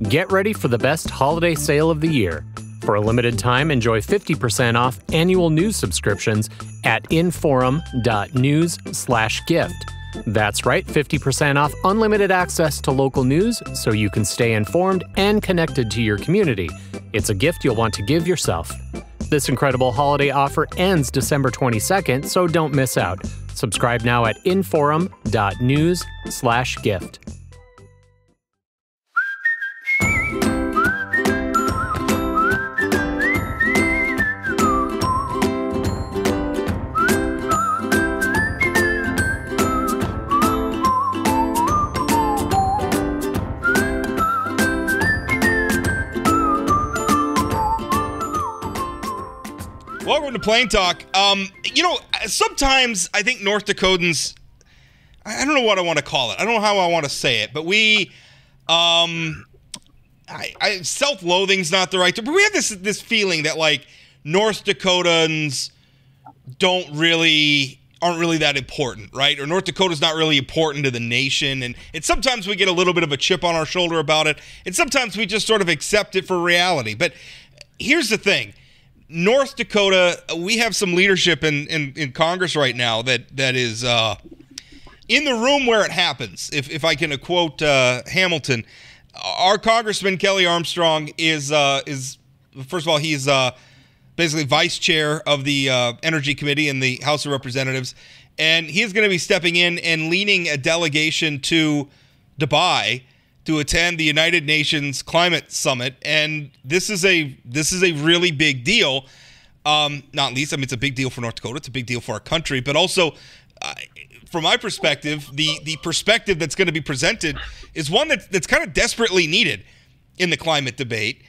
Get ready for the best holiday sale of the year. For a limited time, enjoy 50% off annual news subscriptions at inforum.news/gift. That's right, 50% off unlimited access to local news so you can stay informed and connected to your community. It's a gift you'll want to give yourself. This incredible holiday offer ends December 22nd, so don't miss out. Subscribe now at inforum.news/gift. Welcome to Plain Talk. Sometimes I think North Dakotans, I don't know what I want to call it. I don't know how I want to say it, but we, self-loathing's not the right term, but we have this feeling that like North Dakotans aren't really that important, right? Or North Dakota's not really important to the nation, and sometimes we get a little bit of a chip on our shoulder about it, and sometimes we just sort of accept it for reality. But here's the thing. North Dakota, we have some leadership in Congress right now that is in the room where it happens. If I can quote Hamilton, our Congressman Kelly Armstrong is first of all, he's basically vice chair of the Energy Committee in the House of Representatives, and he's going to be stepping in and leading a delegation to Dubai to attend the United Nations Climate Summit, and this is a really big deal. Not least, I mean, it's a big deal for North Dakota. It's a big deal for our country, but also, from my perspective, the perspective that's going to be presented is one that's kind of desperately needed in the climate debate.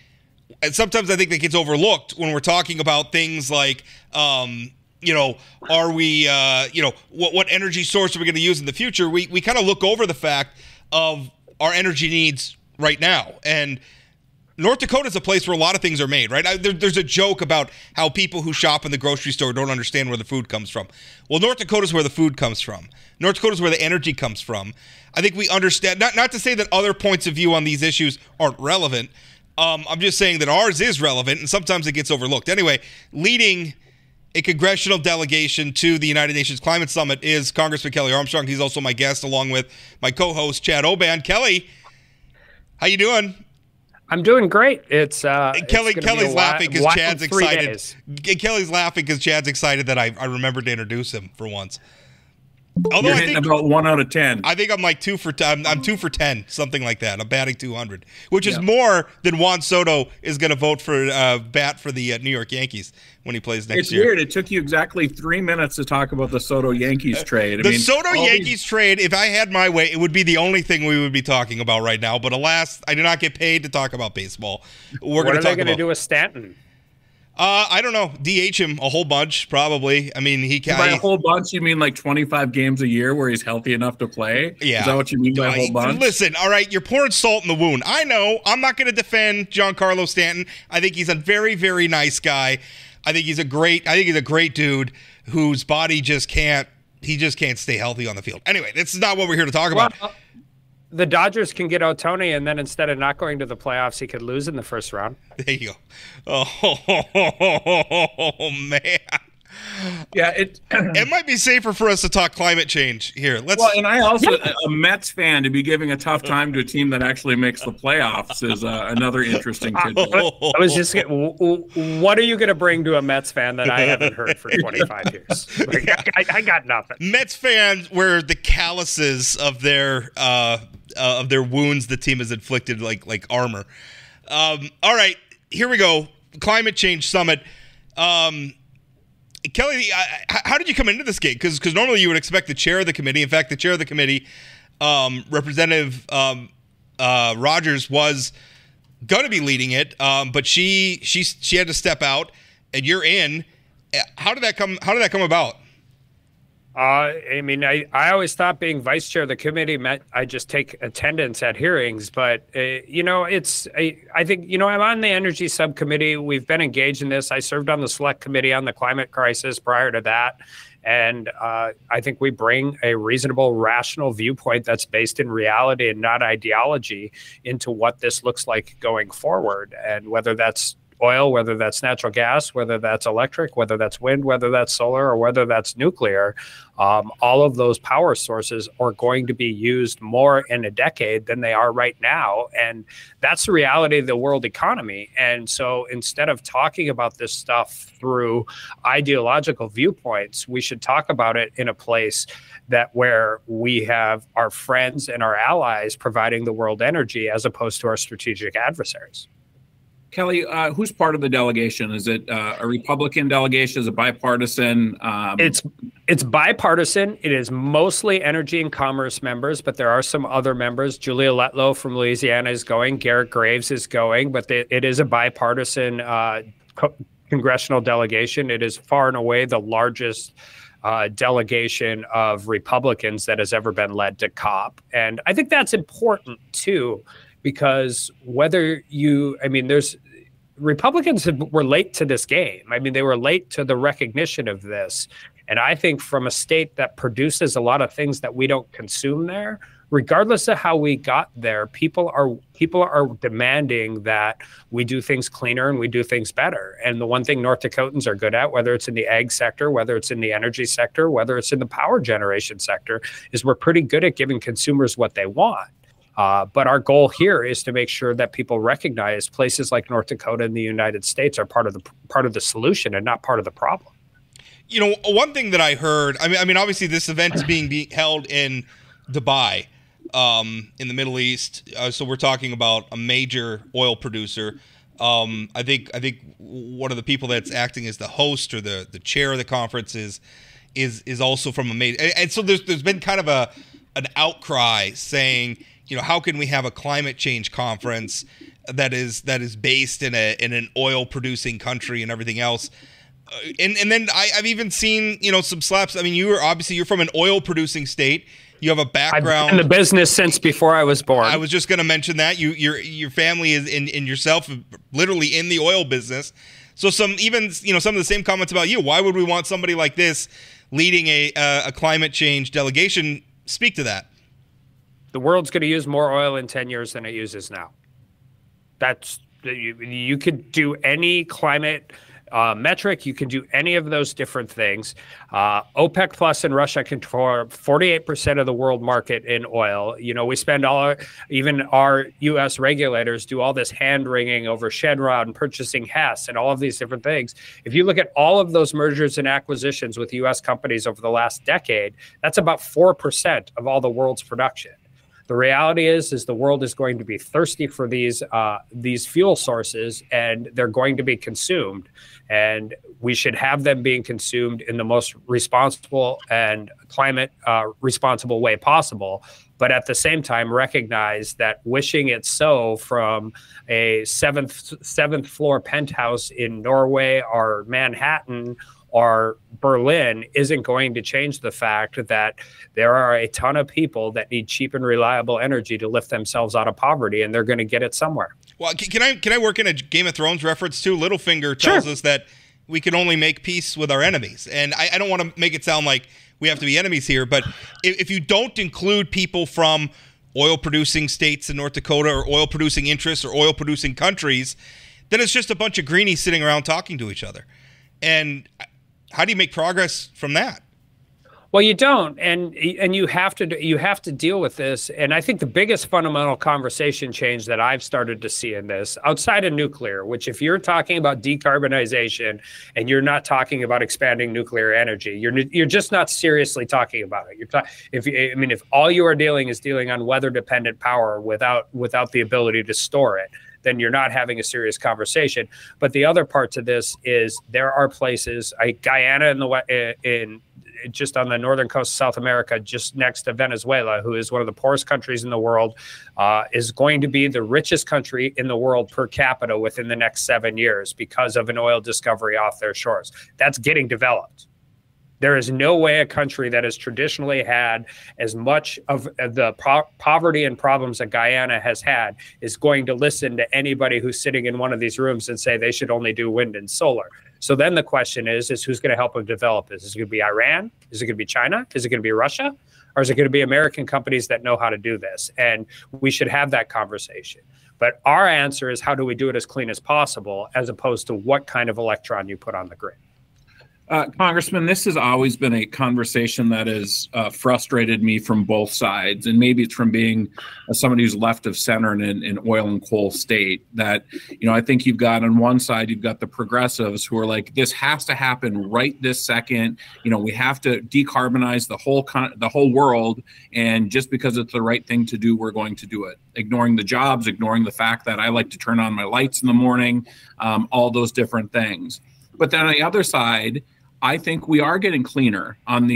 And sometimes I think that gets overlooked when we're talking about things like, are we, what energy source are we going to use in the future? We kind of look over the fact of our energy needs right now. And North Dakota is a place where a lot of things are made, right? There's a joke about how people who shop in the grocery store don't understand where the food comes from. Well, North Dakota is where the food comes from. North Dakota is where the energy comes from. I think we understand, not to say that other points of view on these issues aren't relevant. I'm just saying that ours is relevant, and sometimes it gets overlooked. Anyway, leading a congressional delegation to the United Nations Climate Summit is Congressman Kelly Armstrong. He's also my guest, along with my co-host, Chad Oban. Kelly, how you doing? I'm doing great. Kelly's laughing because Chad's excited. Kelly's laughing because Chad's excited that I remembered to introduce him for once. Although I think about 1 out of 10. I think I'm like 2 for 10. I'm 2 for 10, something like that. I'm batting 200, which is more than Juan Soto is going to vote for bat for the New York Yankees when he plays next year. It's weird. It took you exactly 3 minutes to talk about the Soto Yankees trade. The Soto Yankees trade, if I had my way, it would be the only thing we would be talking about right now. But alas, I do not get paid to talk about baseball. What are they going to do with Stanton? I don't know. DH him a whole bunch, probably. I mean, he can. By a whole bunch, you mean like 25 games a year where he's healthy enough to play? Yeah. Is that what you mean by a whole bunch? Listen, all right, you're pouring salt in the wound. I know. I'm not going to defend Giancarlo Stanton. I think he's a very, very nice guy. I think he's a great dude whose body just can't stay healthy on the field. Anyway, this is not what we're here to talk about. The Dodgers can get Ohtani, and then instead of not going to the playoffs, he could lose in the first round. There you go. Oh man. Yeah, it might be safer for us to talk climate change here. And I also, a Mets fan, to be giving a tough time to a team that actually makes the playoffs is another interesting tidbit. I was just what are you going to bring to a Mets fan that I haven't heard for 25 years? I got nothing. Mets fans wear the calluses of their wounds the team has inflicted like armor. All right, here we go. Climate Change Summit. Kelly, how did you come into this gig? Because normally you would expect the chair of the committee. In fact, the chair of the committee, Representative Rogers, was going to be leading it, but she had to step out, and you're in. How did that come about? I mean, I always thought being vice chair of the committee meant I just take attendance at hearings. But, I think, I'm on the energy subcommittee. We've been engaged in this. I served on the select committee on the climate crisis prior to that. And I think we bring a reasonable, rational viewpoint that's based in reality and not ideology into what this looks like going forward. And whether that's oil, whether that's natural gas, whether that's electric, whether that's wind, whether that's solar, or whether that's nuclear, all of those power sources are going to be used more in a decade than they are right now. And that's the reality of the world economy. And so instead of talking about this stuff through ideological viewpoints, we should talk about it in a place that where we have our friends and our allies providing the world energy as opposed to our strategic adversaries. Kelly, who's part of the delegation? Is it a Republican delegation? Is it bipartisan? It's bipartisan. It is mostly energy and commerce members, but there are some other members. Julia Letlow from Louisiana is going. Garrett Graves is going, but it is a bipartisan congressional delegation. It is far and away the largest delegation of Republicans that has ever been led to COP. And I think that's important, too. Because Republicans were late to this game. I mean, they were late to the recognition of this. And I think from a state that produces a lot of things that we don't consume there, regardless of how we got there, people are demanding that we do things cleaner and we do things better. And the one thing North Dakotans are good at, whether it's in the ag sector, whether it's in the energy sector, whether it's in the power generation sector, is we're pretty good at giving consumers what they want. But our goal here is to make sure that people recognize places like North Dakota and the United States are part of the solution and not part of the problem. You know, one thing that I heard, I mean, obviously this event is being held in Dubai, in the Middle East. So we're talking about a major oil producer. I think one of the people that's acting as the host or the chair of the conference is also from a major. And so there's been kind of an outcry saying, you know, how can we have a climate change conference that is based in an oil producing country and everything else? And then I've even seen, you know, some slaps. I mean, you're from an oil producing state. You have a background I've been in the business since before I was born. I was just going to mention that your family is in yourself literally in the oil business. So some of the same comments about you. Why would we want somebody like this leading a climate change delegation? Speak to that. The world's going to use more oil in 10 years than it uses now. You could do any climate metric. You can do any of those different things. OPEC Plus and Russia control 48% of the world market in oil. You know, we spend even our U.S. regulators do all this hand-wringing over Chevron and purchasing Hess and all of these different things. If you look at all of those mergers and acquisitions with U.S. companies over the last decade, that's about 4% of all the world's production. The reality is the world is going to be thirsty for these fuel sources, and they're going to be consumed. And we should have them being consumed in the most responsible and climate responsible way possible. But at the same time, recognize that wishing it so from a seventh floor penthouse in Norway or Manhattan or Berlin isn't going to change the fact that there are a ton of people that need cheap and reliable energy to lift themselves out of poverty, and they're going to get it somewhere. Well, can I work in a Game of Thrones reference too? Littlefinger tells us that we can only make peace with our enemies. And I don't want to make it sound like we have to be enemies here, but if you don't include people from oil-producing states in North Dakota or oil-producing interests or oil-producing countries, then it's just a bunch of greenies sitting around talking to each other. And how do you make progress from that? Well, you don't, and you have to deal with this. And I think the biggest fundamental conversation change that I've started to see in this, outside of nuclear, which if you're talking about decarbonization and you're not talking about expanding nuclear energy, you're just not seriously talking about it. If all you are dealing on weather-dependent power without the ability to store it, then you're not having a serious conversation. But the other part to this is there are places, Guyana just on the northern coast of South America, just next to Venezuela, who is one of the poorest countries in the world, is going to be the richest country in the world per capita within the next 7 years because of an oil discovery off their shores. That's getting developed. There is no way a country that has traditionally had as much of the poverty and problems that Guyana has had is going to listen to anybody who's sitting in one of these rooms and say they should only do wind and solar. So then the question is who's going to help them develop this? Is it going to be Iran? Is it going to be China? Is it going to be Russia? Or is it going to be American companies that know how to do this? And we should have that conversation. But our answer is, how do we do it as clean as possible, as opposed to what kind of electron you put on the grid? Congressman, this has always been a conversation that has frustrated me from both sides. And maybe it's from being somebody who's left of center in an oil and coal state, that, I think you've got on one side, you've got the progressives who are like, this has to happen right this second. We have to decarbonize the whole world. And just because it's the right thing to do, we're going to do it. Ignoring the jobs, ignoring the fact that I like to turn on my lights in the morning, all those different things. But then on the other side, I think we are getting cleaner on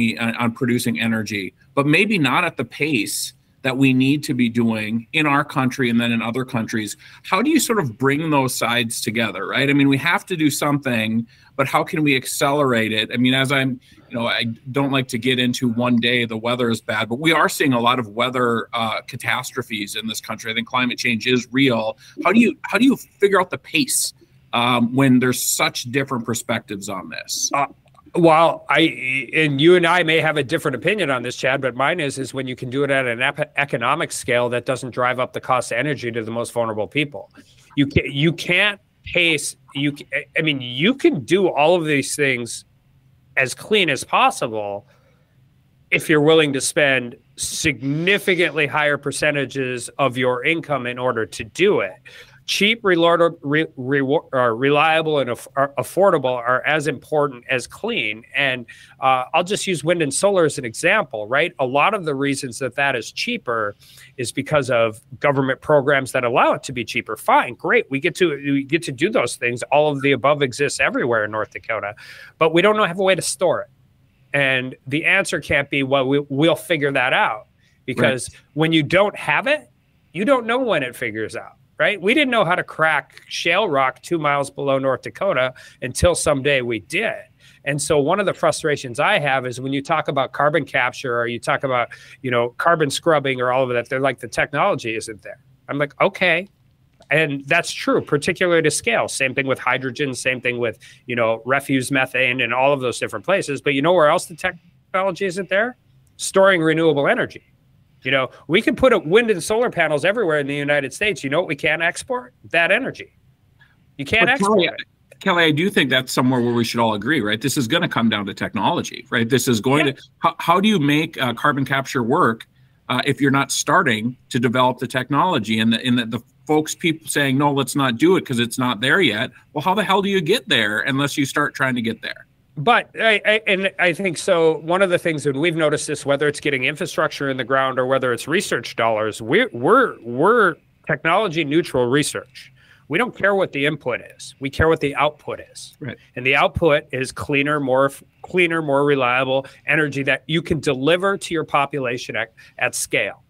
producing energy, but maybe not at the pace that we need to be doing in our country and then in other countries. How do you sort of bring those sides together, right? I mean, we have to do something, but how can we accelerate it? I mean, I don't like to get into one day the weather is bad, but we are seeing a lot of weather catastrophes in this country. I think climate change is real. How do you figure out the pace when there's such different perspectives on this? Well, and you and I may have a different opinion on this, Chad, but mine is when you can do it at an economic scale that doesn't drive up the cost of energy to the most vulnerable people. You can't pace. You can do all of these things as clean as possible if you're willing to spend significantly higher percentages of your income in order to do it. Cheap, reliable, and affordable are as important as clean. And I'll just use wind and solar as an example, right? A lot of the reasons that is cheaper is because of government programs that allow it to be cheaper. Fine, great. We get to do those things. All of the above exists everywhere in North Dakota, but we don't have a way to store it. And the answer can't be, well, we'll figure that out, because when you don't have it, you don't know when it figures out. Right? We didn't know how to crack shale rock 2 miles below North Dakota until someday we did. And so one of the frustrations I have is when you talk about carbon capture, or you talk about, carbon scrubbing, or all of that, they're like, the technology isn't there. I'm like, okay. And that's true, particularly to scale. Same thing with hydrogen, same thing with, refuse methane and all of those different places. But you know where else the technology isn't there? Storing renewable energy. We can put wind and solar panels everywhere in the United States. You know what we can't export? That energy. You can't export it. Kelly, I do think that's somewhere where we should all agree, right? This is going to come down to technology, right? This is going to, how do you make carbon capture work if you're not starting to develop the technology? And the people saying, no, let's not do it because it's not there yet. Well, how the hell do you get there unless you start trying to get there? But I think so. One of the things that we've noticed is, whether it's getting infrastructure in the ground or whether it's research dollars, we're technology neutral research. We don't care what the input is. We care what the output is. Right. And the output is cleaner, more reliable energy that you can deliver to your population at scale.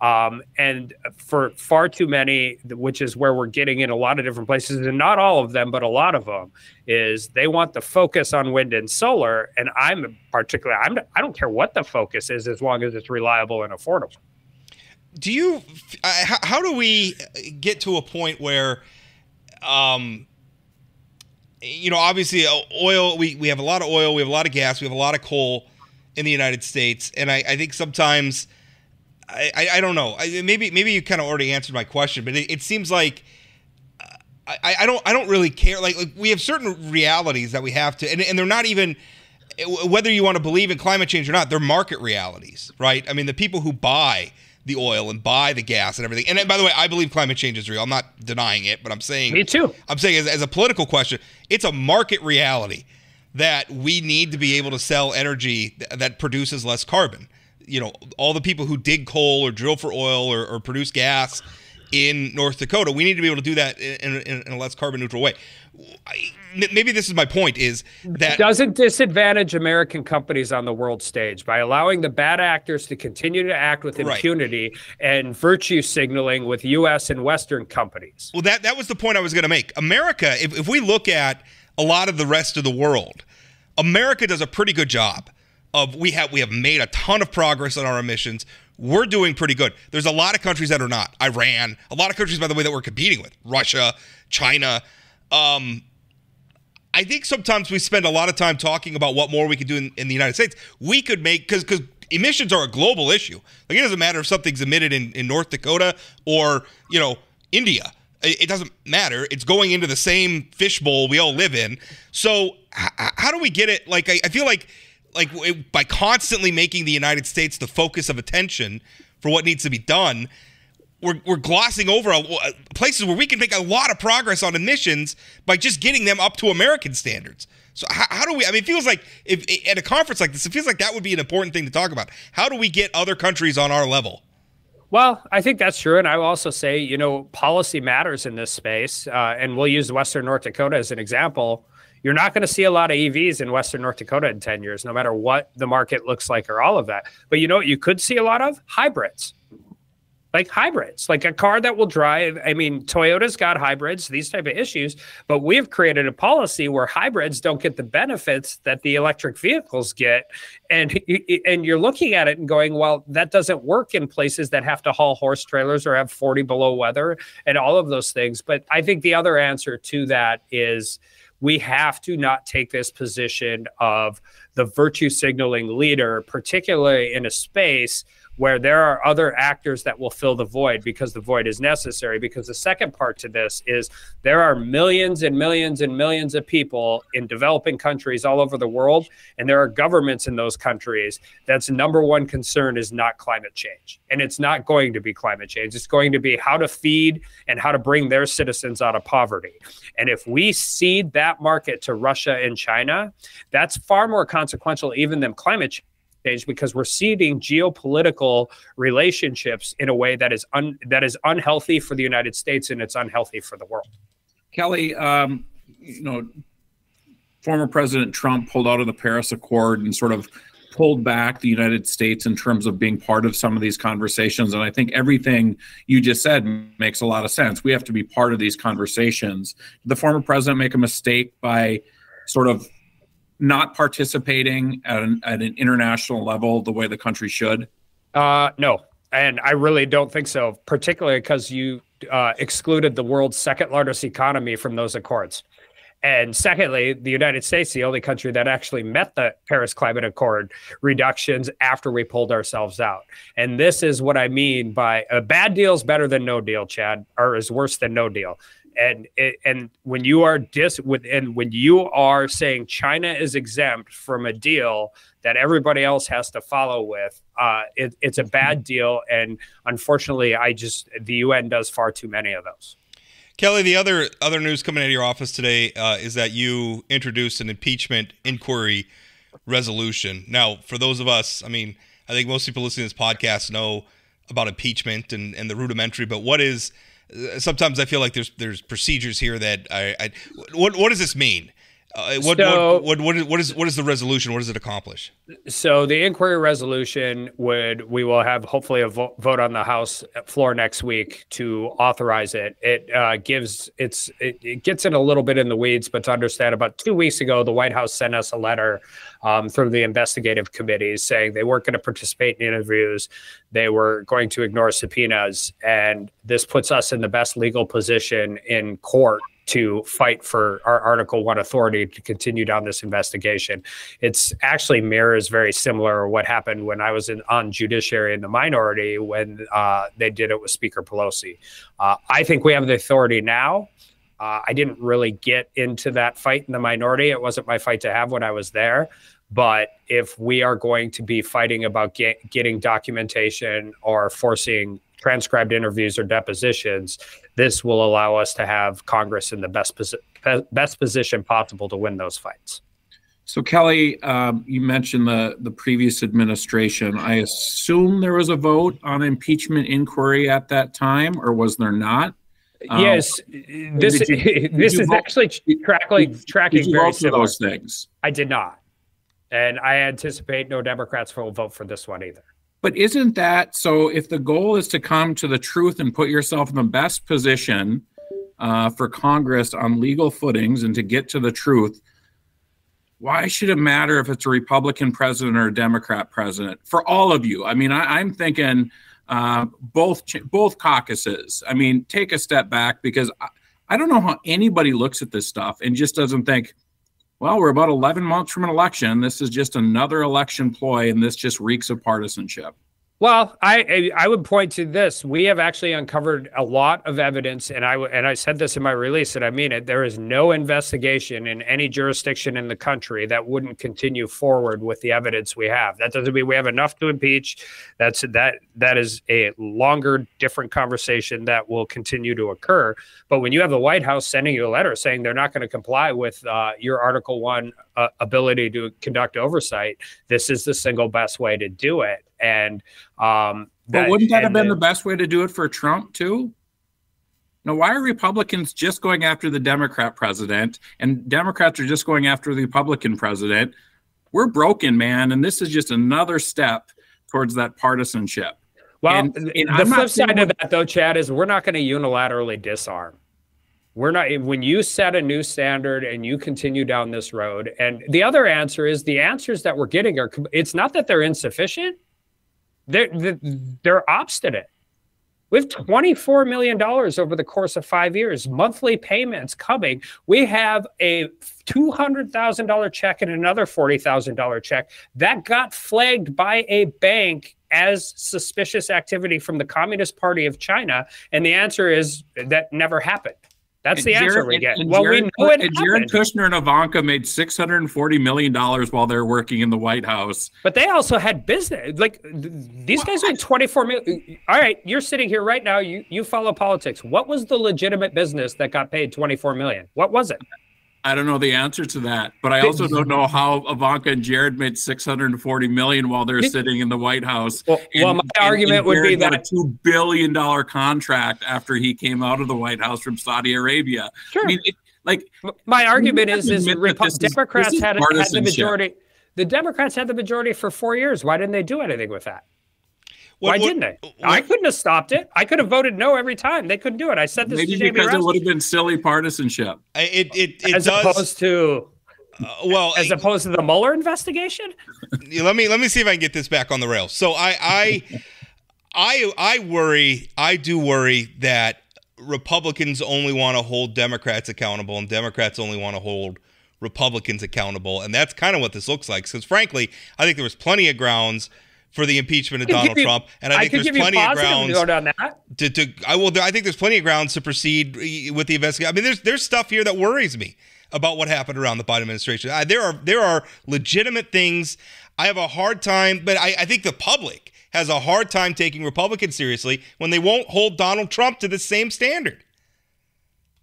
And for far too many, which is where we're getting in a lot of different places, and not all of them, but a lot of them, is they want the focus on wind and solar. And I don't care what the focus is, as long as it's reliable and affordable. How do we get to a point where, obviously oil, we have a lot of oil, we have a lot of gas, we have a lot of coal in the United States. And I think sometimes, I don't know. Maybe you kind of already answered my question, but it seems like I don't really care. Like we have certain realities that we have to, and they're not even, whether you want to believe in climate change or not, they're market realities, right? I mean, the people who buy the oil and buy the gas and everything. And by the way, I believe climate change is real. I'm not denying it, but I'm saying, me too. I'm saying as a political question, it's a market reality that we need to be able to sell energy that produces less carbon. All the people who dig coal or drill for oil or produce gas in North Dakota, we need to be able to do that in a less carbon neutral way. Maybe this is my point, is that doesn't disadvantage American companies on the world stage by allowing the bad actors to continue to act with impunity and virtue signaling with U.S. and Western companies. Well, that was the point I was going to make. America, if we look at a lot of the rest of the world, America does a pretty good job. We have made a ton of progress on our emissions. We're doing pretty good. There's a lot of countries that are not. Iran, a lot of countries, by the way, that we're competing with. Russia, China. I think sometimes we spend a lot of time talking about what more we could do in the United States. We could make, because emissions are a global issue. Like, it doesn't matter if something's emitted in North Dakota or, India. It doesn't matter. It's going into the same fishbowl we all live in. So how do we get it? Like, I feel like by constantly making the United States the focus of attention for what needs to be done, we're glossing over places where we can make a lot of progress on emissions by just getting them up to American standards. So how do we, it feels like if at a conference like this, it feels like that would be an important thing to talk about. How do we get other countries on our level? Well, I think that's true. And I will also say, policy matters in this space. And we'll use Western North Dakota as an example. You're not going to see a lot of EVs in Western North Dakota in 10 years, no matter what the market looks like or all of that. But you know what you could see a lot of? Hybrids. Like hybrids, like a car that will drive. Toyota's got hybrids, these type of issues, but we've created a policy where hybrids don't get the benefits that the electric vehicles get. And you're looking at it and going, well, that doesn't work in places that have to haul horse trailers or have 40 below weather and all of those things. But I think the other answer to that is we have to not take this position of the virtue signaling leader, particularly in a space where there are other actors that will fill the void, because the void is necessary. Because the second part to this is there are millions and millions and millions of people in developing countries all over the world, and there are governments in those countries that's number one concern is not climate change. And it's not going to be climate change. It's going to be how to feed and how to bring their citizens out of poverty. And if we cede that market to Russia and China, that's far more consequential even than climate change, because we're ceding geopolitical relationships in a way that is unhealthy for the United States, and it's unhealthy for the world. Kelly, former President Trump pulled out of the Paris Accord and sort of pulled back the United States in terms of being part of some of these conversations. And I think everything you just said makes a lot of sense. We have to be part of these conversations. Did the former president make a mistake by sort of not participating at an international level the way the country should? No, and I really don't think so, particularly because you excluded the world's second largest economy from those accords. And secondly, the United States, the only country that actually met the Paris Climate Accord reductions after we pulled ourselves out. And this is what I mean by a bad deal is better than no deal, Chad, or is worse than no deal. And when you are when you are saying China is exempt from a deal that everybody else has to follow with, it's a bad deal. And unfortunately, the UN does far too many of those. Kelly, the other news coming out of your office today is that you introduced an impeachment inquiry resolution. Now, for those of us, I think most people listening to this podcast know about impeachment and the rudimentary, but what is... Sometimes I feel like there's procedures here that what does this mean? What is the resolution? What does it accomplish? So the inquiry resolution we will have hopefully a vote on the House floor next week to authorize it. It gets in a little bit in the weeds, but to understand, about 2 weeks ago, the White House sent us a letter through the investigative committees saying they weren't going to participate in interviews. They were going to ignore subpoenas. And this puts us in the best legal position in court to fight for our Article 1 authority to continue down this investigation. It's actually mirrors very similar what happened when I was on Judiciary in the minority when they did it with Speaker Pelosi. I think we have the authority now. I didn't really get into that fight in the minority. It wasn't my fight to have when I was there. But if we are going to be fighting about getting documentation or forcing transcribed interviews or depositions, this will allow us to have Congress in the best position possible to win those fights. So, Kelly, you mentioned the previous administration. I assume there was a vote on impeachment inquiry at that time, or was there not? Yes, this is actually tracking very similar. Those things? I did not. And I anticipate no Democrats will vote for this one either. But isn't that so? If the goal is to come to the truth and put yourself in the best position for Congress on legal footings and to get to the truth, why should it matter if it's a Republican president or a Democrat president? For all of you, I'm thinking both caucuses. Take a step back, because I don't know how anybody looks at this stuff and just doesn't think, Well, we're about 11 months from an election. This is just another election ploy, and this just reeks of partisanship. Well, I would point to this. We have actually uncovered a lot of evidence, and I said this in my release, and I mean it. There is no investigation in any jurisdiction in the country that wouldn't continue forward with the evidence we have. That doesn't mean we have enough to impeach. That is a longer, different conversation that will continue to occur. But when you have the White House sending you a letter saying they're not going to comply with your Article 1 ability to conduct oversight, this is the single best way to do it. And but wouldn't that have been the best way to do it for Trump too? Now, why are Republicans just going after the Democrat president and Democrats are just going after the Republican president? We're broken, man, and this is just another step towards that partisanship. Well, and the flip side of that, though, Chad, is we're not going to unilaterally disarm. We're not. When you set a new standard and you continue down this road, and the other answer is the answers that we're getting are. It's not that they're insufficient. They're obstinate. We have $24 million over the course of 5 years, monthly payments coming. We have a $200,000 check and another $40,000 check that got flagged by a bank as suspicious activity from the Communist Party of China. And the answer is that never happened. That's the answer we get. Well, we know it happened. Jared Kushner and Ivanka made $640 million while they're working in the White House. But they also had business. Like, these guys made $24 million. All right, you're sitting here right now. You follow politics. What was the legitimate business that got paid $24 million? What was it? I don't know the answer to that, but I also don't know how Ivanka and Jared made $640 million while they're sitting in the White House. Well, my argument would be that a $2 billion contract after he came out of the White House from Saudi Arabia. Sure. I mean, my argument is Democrats had the majority. The Democrats had the majority for 4 years. Why didn't they do anything with that? Why didn't they? I couldn't have stopped it. I could have voted no every time. They couldn't do it. I said this maybe to Jamie because Rouse. It would have been silly partisanship. As opposed to the Mueller investigation. Let me see if I can get this back on the rails. So I do worry that Republicans only want to hold Democrats accountable, and Democrats only want to hold Republicans accountable, and that's kind of what this looks like. Because frankly, I think there was plenty of grounds for the impeachment of Donald Trump, and I think there's plenty of grounds I think there's plenty of grounds to proceed with the investigation. I mean, there's stuff here that worries me about what happened around the Biden administration. There are legitimate things. I have a hard time, but I think the public has a hard time taking Republicans seriously when they won't hold Donald Trump to the same standard.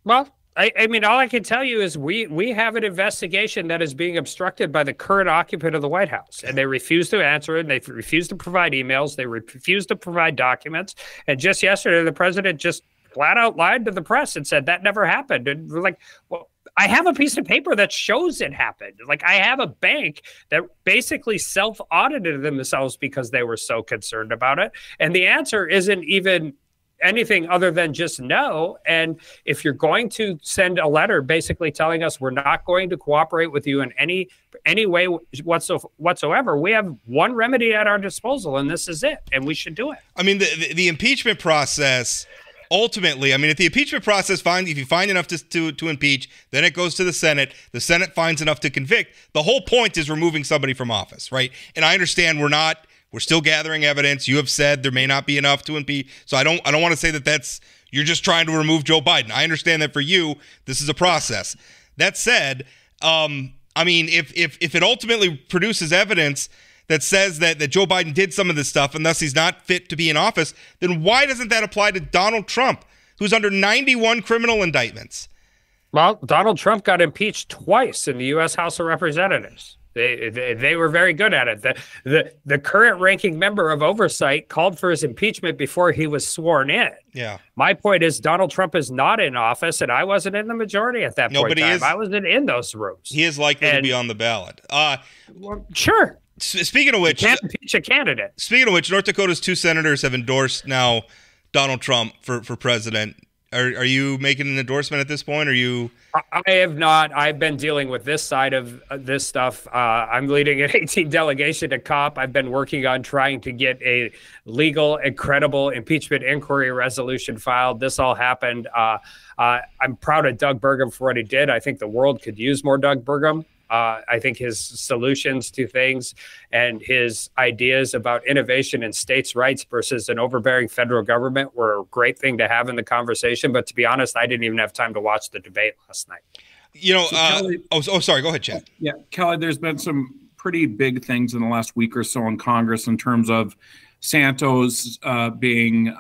Well, I mean, all I can tell you is we have an investigation that is being obstructed by the current occupant of the White House, and they refuse to answer it. And they refuse to provide emails. They refuse to provide documents. And just yesterday, the president just flat out lied to the press and said that never happened. And we're like, well, I have a piece of paper that shows it happened. Like, I have a bank that basically self-audited themselves because they were so concerned about it. And the answer isn't even anything other than just no. And if you're going to send a letter basically telling us we're not going to cooperate with you in any way whatsoever, we have one remedy at our disposal, and this is it, and we should do it. I mean, the impeachment process, ultimately, I mean, if the impeachment process if you find enough to impeach, then it goes to the Senate Senate finds enough to convict. The whole point is removing somebody from office, right? And I understand we're still gathering evidence. You have said there may not be enough to impeach. So I don't want to say that you're just trying to remove Joe Biden. I understand that for you, this is a process. That said, I mean, if it ultimately produces evidence that says that Joe Biden did some of this stuff and thus he's not fit to be in office, then why doesn't that apply to Donald Trump, who's under 91 criminal indictments? Well, Donald Trump got impeached twice in the U.S. House of Representatives. They were very good at it. The current ranking member of oversight called for his impeachment before he was sworn in. Yeah. My point is Donald Trump is not in office, and I wasn't in the majority at that point in time. I wasn't in those rooms. He is likely to be on the ballot. Well, sure. Speaking of which, you can't impeach a candidate. Speaking of which, North Dakota's 2 senators have endorsed now Donald Trump for president. Are you making an endorsement at this point? Are you? I have not. I've been dealing with this side of this stuff. I'm leading an 18 delegation to COP. I've been working on trying to get a legal and credible impeachment inquiry resolution filed. This all happened. I'm proud of Doug Burgum for what he did. I think the world could use more Doug Burgum. I think his solutions to things and his ideas about innovation and states' rights versus an overbearing federal government were a great thing to have in the conversation. But to be honest, I didn't even have time to watch the debate last night. You know, Kelly, sorry. Go ahead, Chad. Yeah, Kelly, there's been some pretty big things in the last week or so in Congress in terms of Santos being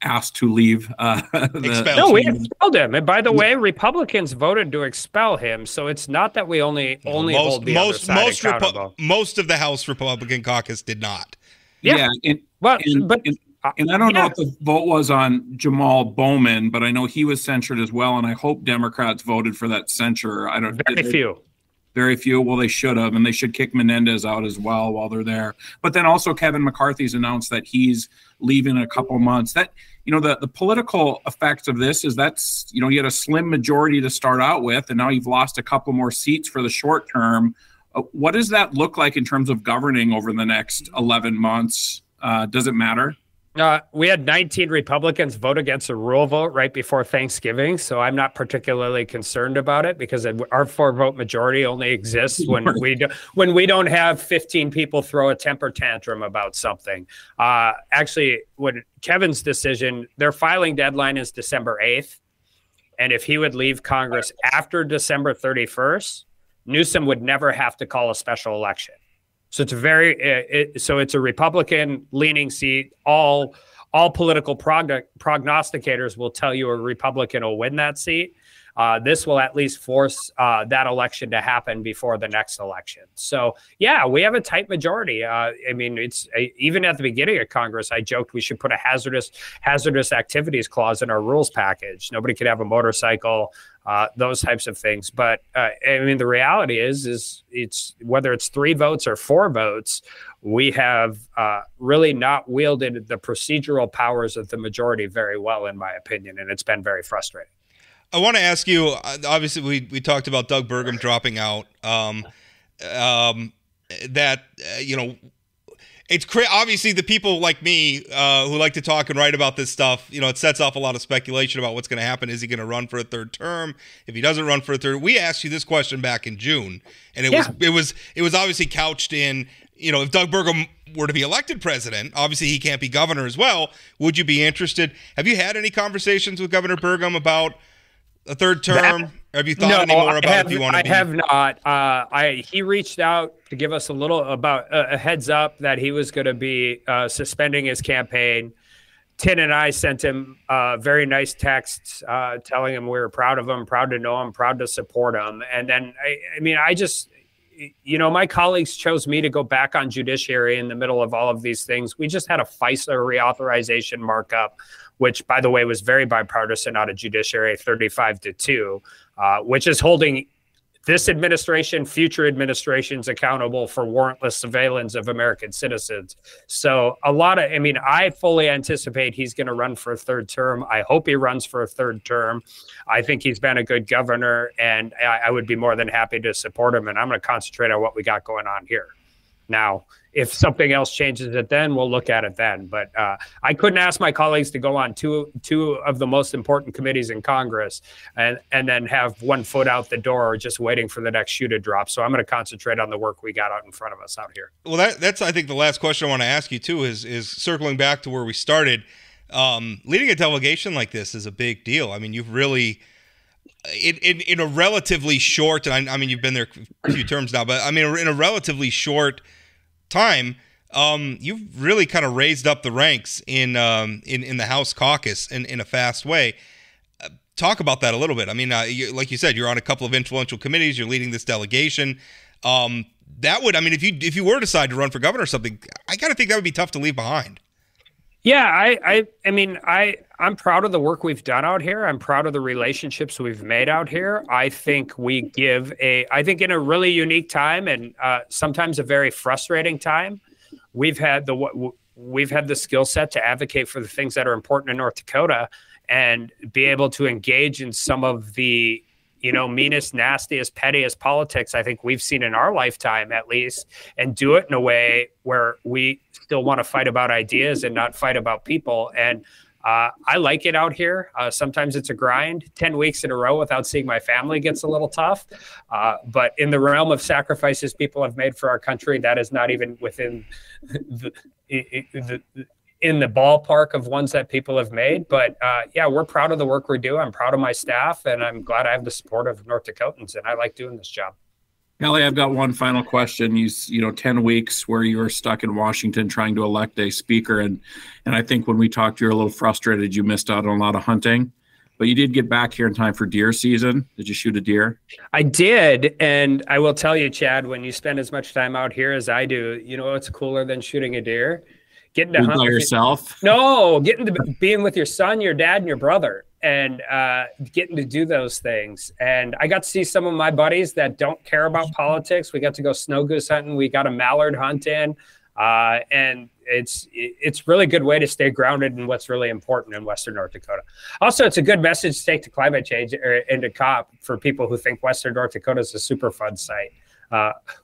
asked to leave. No, we expelled him. And by the way, Republicans voted to expel him. So it's not that we only hold the other side accountable. Most of the House Republican caucus did not. Yeah. And I don't know what the vote was on Jamal Bowman, but I know he was censured as well. And I hope Democrats voted for that censure. Very few. Well, they should have, and they should kick Menendez out as well while they're there. But then also Kevin McCarthy's announced that he's leaving in a couple months. That, you know, the political effects of this is that's, you know, you had a slim majority to start out with, and now you've lost a couple more seats for the short term. What does that look like in terms of governing over the next 11 months? Does it matter? We had 19 Republicans vote against a rule vote right before Thanksgiving, so I'm not particularly concerned about it because our 4-vote majority only exists when we don't have 15 people throw a temper tantrum about something. Actually, when Kevin's decision, their filing deadline is December 8th, and if he would leave Congress after December 31st, Newsom would never have to call a special election. So it's a Republican leaning seat. All political prognosticators will tell you a Republican will win that seat. This will at least force that election to happen before the next election. So, yeah, we have a tight majority. I mean, even at the beginning of Congress, I joked we should put a hazardous activities clause in our rules package. Nobody could have a motorcycle, those types of things. But I mean, the reality is it's whether it's 3 votes or 4 votes, we have really not wielded the procedural powers of the majority very well, in my opinion, and it's been very frustrating. I want to ask you, obviously we talked about Doug Burgum dropping out, it's obviously the people like me who like to talk and write about this stuff, you know, it sets off a lot of speculation about what's going to happen. Is he going to run for a 3rd term? If he doesn't run for a 3rd, we asked you this question back in June, and it was obviously couched in, you know, if Doug Burgum were to be elected president, obviously he can't be governor as well. Would you be interested? Have you had any conversations with Governor Burgum about a 3rd term? Have you thought any more about if you want to? I have not. He reached out to give us a little about a heads up that he was going to be suspending his campaign. Tin and I sent him very nice texts telling him we were proud of him, proud to know him, proud to support him. And then, I just, you know, my colleagues chose me to go back on judiciary in the middle of all of these things. We just had a FISA reauthorization markup, which, by the way, was very bipartisan out of judiciary, 35-2, which is holding this administration, future administrations accountable for warrantless surveillance of American citizens. So I fully anticipate he's going to run for a 3rd term. I hope he runs for a 3rd term. I think he's been a good governor, and I would be more than happy to support him. And I'm going to concentrate on what we got going on here. Now, if something else changes it, then we'll look at it then. But I couldn't ask my colleagues to go on two of the most important committees in Congress and then have one foot out the door just waiting for the next shoe to drop. So I'm going to concentrate on the work we got out in front of us out here. Well, that's I think the last question I want to ask you too is circling back to where we started. Leading a delegation like this is a big deal. I mean, you've really in a relatively short, and I mean, you've been there a few terms now, but I mean, in a relatively short time, you've really kind of raised up the ranks in the House caucus in a fast way. Talk about that a little bit. I mean, like you said, you're on a couple of influential committees. You're leading this delegation. That would, I mean, if you were to decide to run for governor or something, I gotta think that would be tough to leave behind. Yeah, I'm proud of the work we've done out here. I'm proud of the relationships we've made out here. I think we give in a really unique time and sometimes a very frustrating time, we've had the skill set to advocate for the things that are important in North Dakota and be able to engage in some of the, you know, meanest, nastiest, pettiest politics I think we've seen in our lifetime, at least, and do it in a way where we still want to fight about ideas and not fight about people. And I like it out here. Sometimes it's a grind. 10 weeks in a row without seeing my family gets a little tough. But in the realm of sacrifices people have made for our country, that is not even within in the ballpark of ones that people have made. But yeah, we're proud of the work we do. I'm proud of my staff, and I'm glad I have the support of North Dakotans, and I like doing this job. Kelly, I've got one final question. You know, 10 weeks where you were stuck in Washington trying to elect a speaker. And I think when we talked, you were a little frustrated. You missed out on a lot of hunting, but you did get back here in time for deer season. Did you shoot a deer? I did. And I will tell you, Chad, when you spend as much time out here as I do, you know what's cooler than shooting a deer? Getting to hunt by yourself? No, getting to being with your son, your dad, and your brother, and getting to do those things. And I got to see some of my buddies that don't care about politics. We got to go snow goose hunting. We got a mallard hunt in, and it's really good way to stay grounded in what's really important in Western North Dakota. Also, it's a good message to take to climate change and to COP for people who think Western North Dakota is a Superfund site.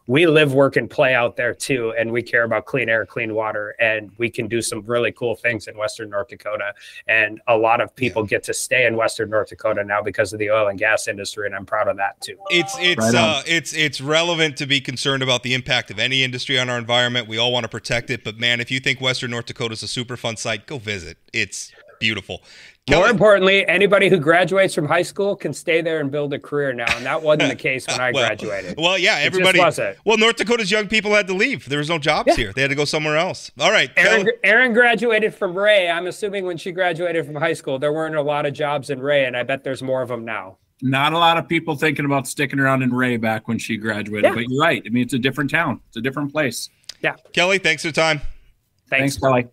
We live, work, and play out there too, and we care about clean air, clean water, and we can do some really cool things in Western North Dakota. And a lot of people get to stay in Western North Dakota now because of the oil and gas industry, and I'm proud of that too. It's relevant to be concerned about the impact of any industry on our environment. We all want to protect it, but man, if you think Western North Dakota is a Superfund site, go visit. It's beautiful. More importantly, anybody who graduates from high school can stay there and build a career now, and that wasn't the case when I graduated. Well, yeah, everybody. It just wasn't. Well, North Dakota's young people had to leave. There was no jobs here. They had to go somewhere else. All right. Erin graduated from Ray. I'm assuming when she graduated from high school, there weren't a lot of jobs in Ray, and I bet there's more of them now. Not a lot of people thinking about sticking around in Ray back when she graduated, but you're right. I mean, it's a different town. It's a different place. Yeah. Kelly, thanks for the time. Thanks, Kelly.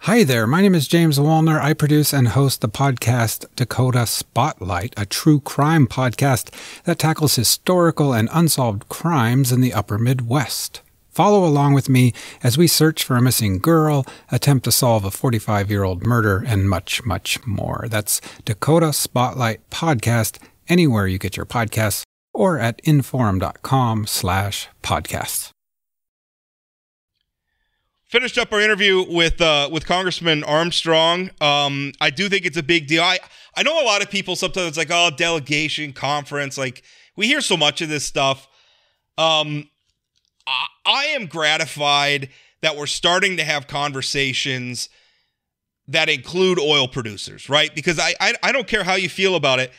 Hi there, my name is James Wallner. I produce and host the podcast Dakota Spotlight, a true crime podcast that tackles historical and unsolved crimes in the upper Midwest. Follow along with me as we search for a missing girl, attempt to solve a 45-year-old murder, and much, much more. That's Dakota Spotlight Podcast, anywhere you get your podcasts, or at inforum.com/podcasts. Finished up our interview with Congressman Armstrong. I do think it's a big deal. I know a lot of people sometimes it's like, oh, delegation, conference. Like, we hear so much of this stuff. I am gratified that we're starting to have conversations that include oil producers, right? Because I don't care how you feel about it.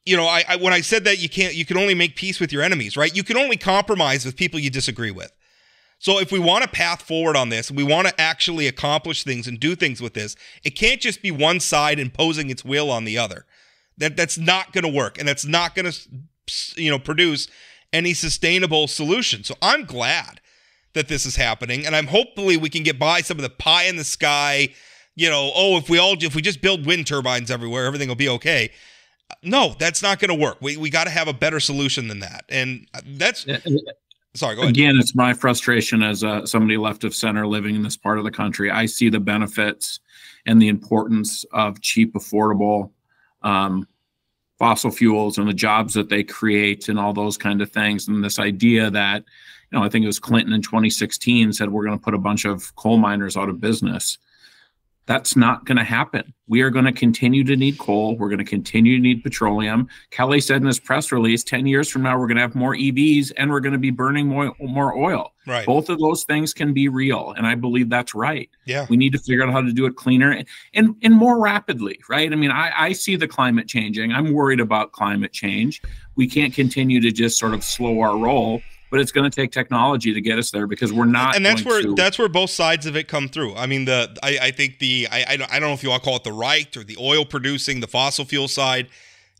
You know, when I said that you can only make peace with your enemies, right? You can only compromise with people you disagree with. So if we want a path forward on this, we want to actually accomplish things and do things with this, it can't just be one side imposing its will on the other. That's not going to work, and that's not going to, produce any sustainable solution. So I'm glad that this is happening, and I'm hopefully we can get by some of the pie in the sky, if we just build wind turbines everywhere, everything will be okay. No, that's not going to work. We got to have a better solution than that, and that's. Sorry, go ahead. Again, it's my frustration as somebody left of center living in this part of the country. I see the benefits and the importance of cheap, affordable fossil fuels and the jobs that they create and all those kind of things. And this idea that, I think it was Clinton in 2016 said we're going to put a bunch of coal miners out of business. That's not going to happen. We are going to continue to need coal. We're going to continue to need petroleum. Kelly said in his press release, 10 years from now, we're going to have more EVs and we're going to be burning more oil. Right. Both of those things can be real. And I believe that's right. Yeah. We need to figure out how to do it cleaner and more rapidly, right? I mean, I see the climate changing. I'm worried about climate change. We can't continue to just sort of slow our roll. But it's going to take technology to get us there because we're not. And that's where both sides of it come through. I mean, I think I don't know if you want to call it the right or the oil producing, the fossil fuel side.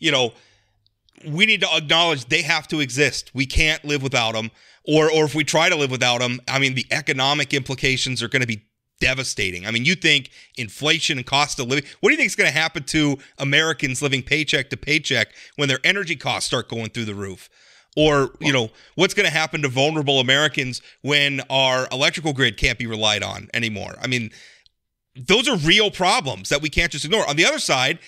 We need to acknowledge they have to exist. We can't live without them. Or if we try to live without them, I mean, the economic implications are going to be devastating. I mean, you think inflation and cost of living. What do you think is going to happen to Americans living paycheck to paycheck when their energy costs start going through the roof? Or, what's going to happen to vulnerable Americans when our electrical grid can't be relied on anymore? I mean, those are real problems that we can't just ignore. On the other side,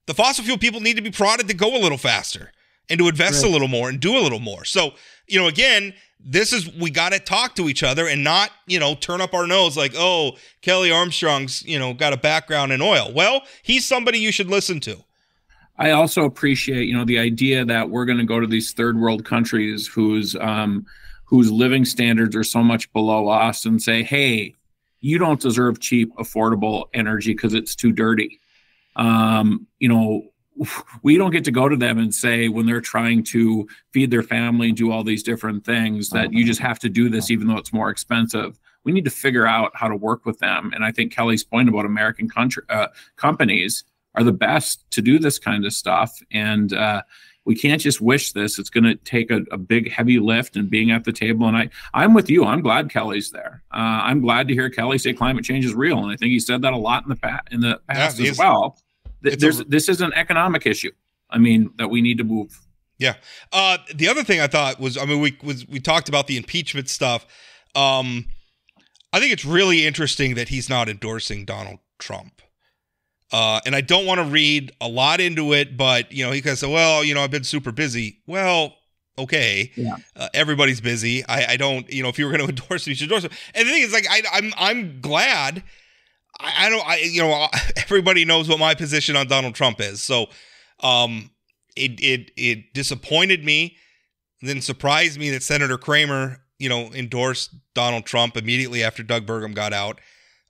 the fossil fuel people need to be prodded to go a little faster. and to invest a little more and do a little more. So, again, we got to talk to each other and not, turn up our nose like, oh, Kelly Armstrong's, got a background in oil. Well, he's somebody you should listen to. I also appreciate, the idea that we're going to go to these third world countries whose living standards are so much below us and say, hey, you don't deserve cheap, affordable energy because it's too dirty. We don't get to go to them and say, when they're trying to feed their family and do all these different things, that you just have to do this even though it's more expensive. We need to figure out how to work with them. And I think Kelly's point about American companies are the best to do this kind of stuff. And we can't just wish this. It's going to take a big, heavy lift and being at the table. And I'm with you. I'm glad Kelly's there. I'm glad to hear Kelly say climate change is real. And I think he said that a lot in the past as well. This is an economic issue. That we need to move. Yeah. The other thing I thought was, we talked about the impeachment stuff. I think it's really interesting that he's not endorsing Donald Trump. And I don't want to read a lot into it, but, he kind of said, well, I've been super busy. Well, okay. Yeah. Everybody's busy. I don't, if you were going to endorse him, you should endorse him. And the thing is, like, I'm glad. Everybody knows what my position on Donald Trump is. So, it disappointed me, then surprised me that Senator Kramer, endorsed Donald Trump immediately after Doug Burgum got out.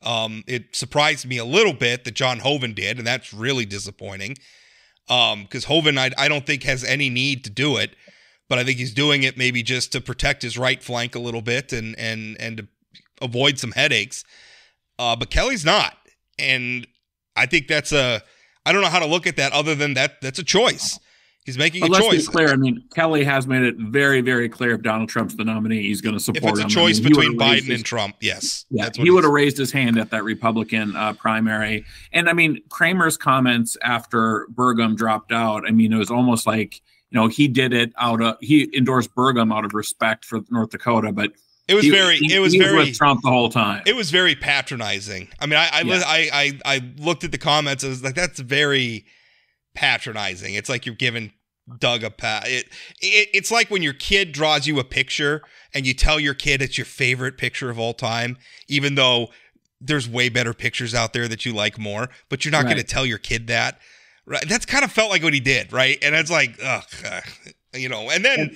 It surprised me a little bit that John Hoeven did, and that's really disappointing. Because Hoeven, I don't think has any need to do it, but I think he's doing it maybe just to protect his right flank a little bit and to avoid some headaches. But Kelly's not. And I think I don't know how to look at that other than that's a choice. He's making a choice. Let's be clear. Kelly has made it very, very clear if Donald Trump's the nominee, he's going to support him. If it's a choice between Biden and Trump, yes. Yeah, he would have raised his hand at that Republican primary. And Kramer's comments after Burgum dropped out, it was almost like, he did it he endorsed Burgum out of respect for North Dakota, but it was very with Trump the whole time. It was very patronizing. I looked at the comments. I was like, that's very patronizing. It's like you're giving Doug a pat. It's like when your kid draws you a picture and you tell your kid it's your favorite picture of all time, even though there's way better pictures out there that you like more, but you're not going to tell your kid that. Right? That's kind of felt like what he did, right? And it's like, ugh. And then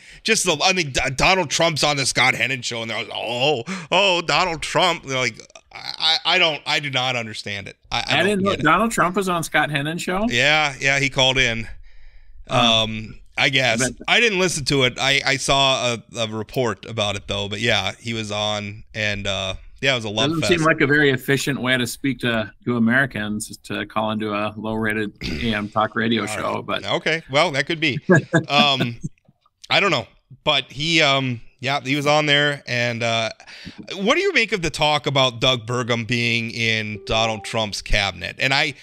Donald Trump's on the Scott Hennon show, and they're like, oh, Donald Trump. They're like, I do not understand it. I didn't know Donald Trump was on Scott Hennon show. Yeah, he called in. I guess I didn't listen to it. I saw a report about it though, but yeah, he was on, and it was a love fest. Doesn't seem like a very efficient way to speak to Americans to call into a low-rated AM talk radio show. But okay, well, that could be. I don't know, but he was on there. And what do you make of the talk about Doug Burgum being in Donald Trump's cabinet? And I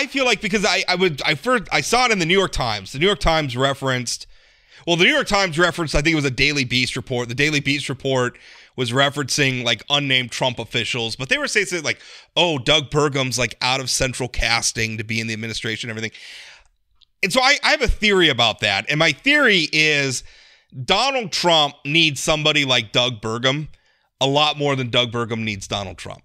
feel like, because I saw it in the New York Times. The New York Times referenced, I think it was a Daily Beast report. The Daily Beast report was referencing like unnamed Trump officials, but they were saying like, oh, Doug Burgum's like out of central casting to be in the administration and everything. And so I have a theory about that. And my theory is Donald Trump needs somebody like Doug Burgum a lot more than Doug Burgum needs Donald Trump.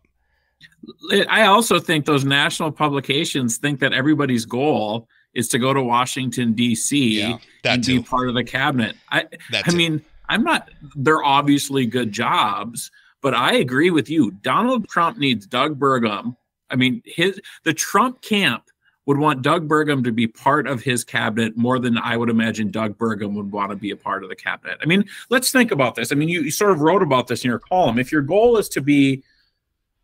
I also think those national publications think that everybody's goal is to go to Washington, D.C. and be part of the cabinet. They're obviously good jobs, but I agree with you. Donald Trump needs Doug Burgum. The Trump camp would want Doug Burgum to be part of his cabinet more than I would imagine Doug Burgum would want to be a part of the cabinet. Let's think about this. You sort of wrote about this in your column. If your goal is to be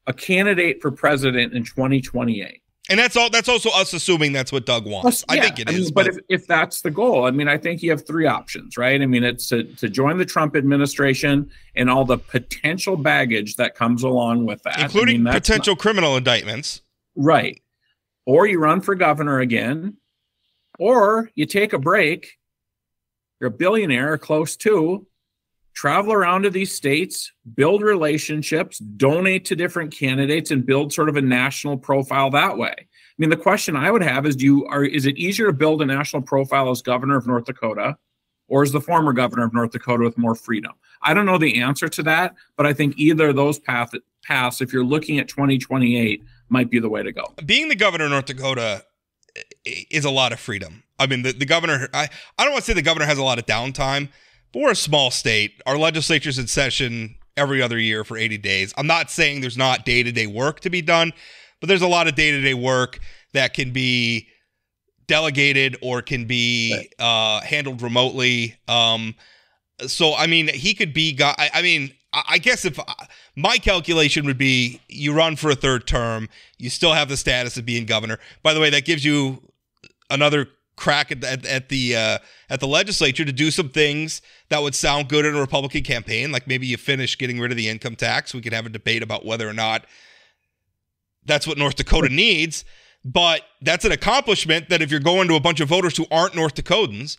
a candidate for president in 2028. And that's also us assuming that's what Doug wants. I think it is. But if that's the goal, I think you have three options, right? It's to join the Trump administration and all the potential baggage that comes along with that. Including potential criminal indictments. Right. Or you run for governor again, or you take a break. You're a billionaire or close to. Travel around to these states, build relationships, donate to different candidates, and build sort of a national profile that way. The question I would have is, is it easier to build a national profile as governor of North Dakota or is the former governor of North Dakota with more freedom? I don't know the answer to that, but I think either of those paths, if you're looking at 2028, might be the way to go. Being the governor of North Dakota is a lot of freedom. I mean, the governor, I don't want to say the governor has a lot of downtime, but we're a small state. Our legislature's in session every other year for 80 days. I'm not saying there's not day-to-day work to be done, but there's a lot of day-to-day work that can be delegated or can be handled remotely. So, I mean, he could be, I guess if my calculation would be you run for a third term, you still have the status of being governor. By the way, that gives you another crack at the legislature to do some things that would sound good in a Republican campaign. Like maybe you finish getting rid of the income tax. We could have a debate about whether or not that's what North Dakota needs. But that's an accomplishment that if you're going to a bunch of voters who aren't North Dakotans,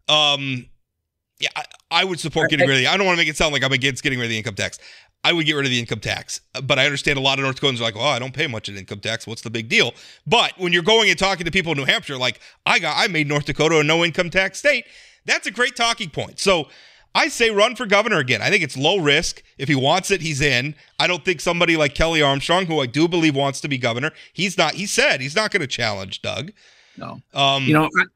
yeah, I would support getting rid of I don't want to make it sound like I'm against getting rid of the income tax. I would get rid of the income tax. But I understand a lot of North Dakotans are like, well, I don't pay much in income tax. What's the big deal? But when you're going and talking to people in New Hampshire, like, I made North Dakota a no income tax state, that's a great talking point. So I say run for governor again. I think it's low risk. If he wants it, he's in. I don't think somebody like Kelly Armstrong, who I do believe wants to be governor, he said he's not going to challenge Doug. No.